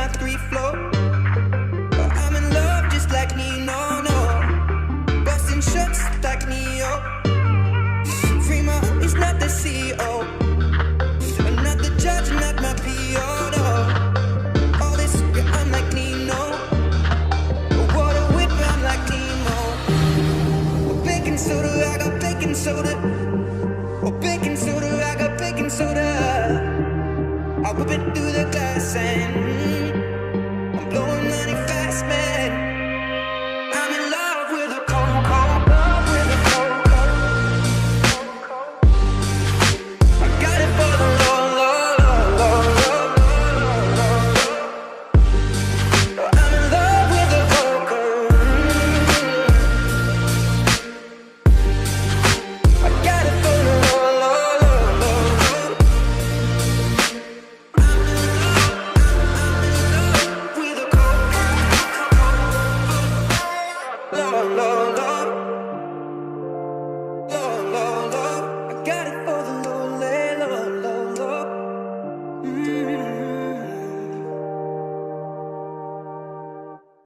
my 3-flow. I'm in love just like Nino, no. Busting shots like Neo. Free my he's not the CEO. I'm not the judge, not my PO, no. All this, yeah, I'm like Nino. Water whip, I'm like Nemo. Baking soda, I got baking soda. Baking soda, I got baking soda. I whip it through the glass and